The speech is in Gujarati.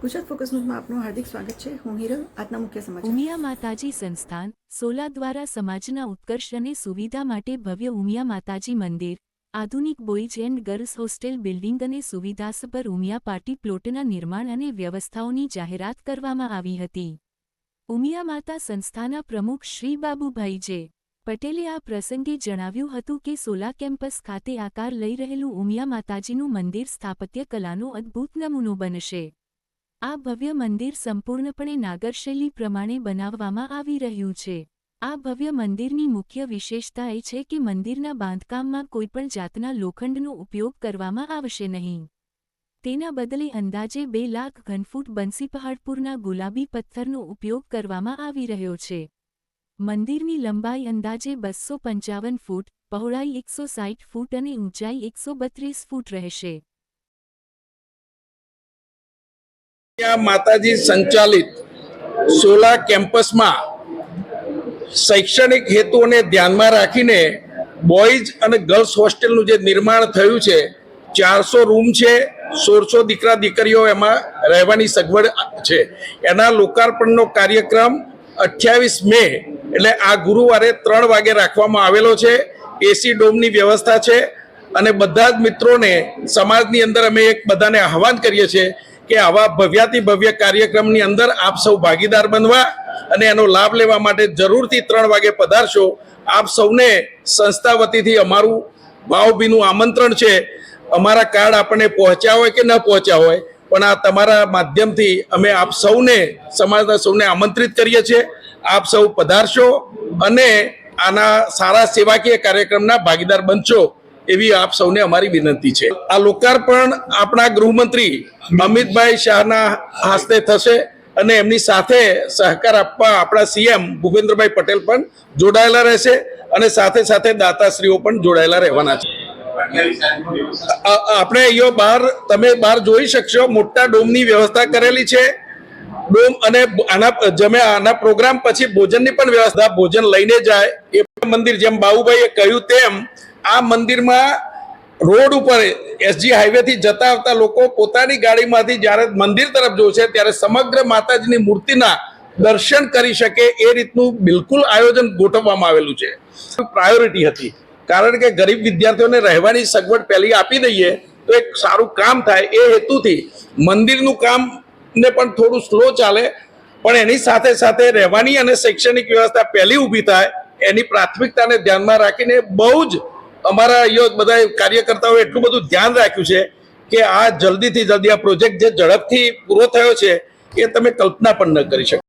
ગુજરાત ફોકસ ન્યૂઝમાં આપનું હાર્દિક સ્વાગત છે। હું હિરલ। આજના મુખ્ય સમાચાર। ઉમિયા માતાજી સંસ્થાન સોલા દ્વારા સમાજના ઉત્કર્ષ અને સુવિધા માટે ભવ્ય ઉમિયા માતાજી મંદિર, આધુનિક boys and girls hostel building અને સુવિધાસભર ઉમિયા પાર્ટી પ્લોટના નિર્માણ અને વ્યવસ્થાઓની જાહેરાત કરવામાં આવી હતી। ઉમિયા માતા સંસ્થાના પ્રમુખ શ્રી બાબુભાઈ જે. પટેલે આ પ્રસંગે જણાવ્યું હતું કે સોલા કેમ્પસ ખાતે આકાર લઈ રહેલું ઉમિયા માતાજીનું મંદિર સ્થાપત્ય કલાનો અદ્ભુત નમૂનો બનશે। આ ભવ્ય મંદિર સંપૂર્ણપણે નાગર શૈલી પ્રમાણે બનાવવામાં આવી રહ્યું છે। આ ભવ્ય મંદિરની મુખ્ય વિશેષતા એ છે કે મંદિરના બાંધકામમાં કોઈપણ જાતના લોખંડનો ઉપયોગ કરવામાં આવશે નહીં। તેના બદલે અંદાજે 2 લાખ ઘનફૂટ બંસીપહાડપુરના ગુલાબી પથ્થરનો ઉપયોગ કરવામાં આવી રહ્યો છે। મંદિરની લંબાઈ અંદાજે 255 ફૂટ, પહોળાઈ 160 ફૂટ અને ઊંચાઈ 132 ફૂટ રહેશે। माताजी संचालित सोला केम्पस में शैक्षणिक हेतु ने ध्यान में राखीने बॉयज और गर्ल्स होस्टेल नु निर्माण थयुं छे। 400 रूम छे, 1600 दीकरा दीकरीओ एमां रहेवानी सगवड छे। एना लोकार्पणनो कार्यक्रम 28 मे एटले आ गुरुवारे 3 वागे राखवामां आवेलो छे। एसी डोमनी व्यवस्था छे अने बधा ज मित्रोने समाजनी अंदर अमे एक बधाने आह्वान करीए छे કે આવા ભવ્યાતિ ભવ્ય કાર્યક્રમની અંદર આપ સૌ ભાગીદાર બનવા અને એનો લાભ લેવા માટે જરૂરથી 3 વાગે પધારશો। આપ સૌને સંસ્થા વતીથી અમારું ભાવભીનું આમંત્રણ છે। અમારા કાર્ડ આપણને પહોંચ્યા હોય કે ન પહોંચ્યા હોય પણ આ તમારા માધ્યમથી અમે આપ સૌને સમાજના સૌને આમંત્રિત કરીએ છીએ। આપ સૌ પધારશો અને આના સારા સેવાકીય કાર્યક્રમના ભાગીદાર બનશો એવી આપ સૌને અમારી વિનંતી છે। આ લોકાર્પણ આપણા ગૃહમંત્રી અમિતભાઈ શાહના હસ્તે થશે અને એમની સાથે સહકાર આપવા આપણા સીએમ ભૂપેન્દ્રભાઈ પટેલ પણ જોડાયેલા રહેશે અને સાથે સાથે દાતાશ્રીઓ પણ જોડાયેલા રહેવાના છે। આપણે અહીંયા બહાર તમે બહાર જોઈ શકશો મોટા ડોમની વ્યવસ્થા કરેલી છે। ડોમ અને આના પ્રોગ્રામ પછી ભોજનની પણ વ્યવસ્થા, ભોજન લઈને જાય એ મંદિર જેમ બાબુભાઈએ કહ્યું તેમ આ મંદિરમાં રોડ ઉપર એસજી હાઈવે થી જતા આવતા લોકો પોતાની ગાડીમાંથી જ્યારે મંદિર તરફ જોશે ત્યારે સમગ્ર માતાજીની મૂર્તિના દર્શન કરી શકે એ રીતનું બિલકુલ આયોજન ગોઠવવામાં આવેલું છે। પ્રાયોરિટી હતી કારણ કે ગરીબ વિદ્યાર્થીઓને રહેવાની સગવડ પહેલી આપી દઈએ તો એક સારું કામ થાય એ હેતુથી મંદિરનું કામ ને પણ થોડું સ્લો ચાલે પણ એની સાથે સાથે રહેવાની અને શૈક્ષણિક વ્યવસ્થા પહેલી ઊભી થાય એની પ્રાથમિકતાને ધ્યાનમાં રાખીને બહુ જ અમારા અહીંયા બધા કાર્યકર્તાઓએ એટલું બધું ધ્યાન રાખ્યું છે કે આ જલ્દીથી જલ્દી આ પ્રોજેક્ટ જે ઝડપથી પૂરો થયો છે એ તમે કલ્પના પણ ન કરી શકો।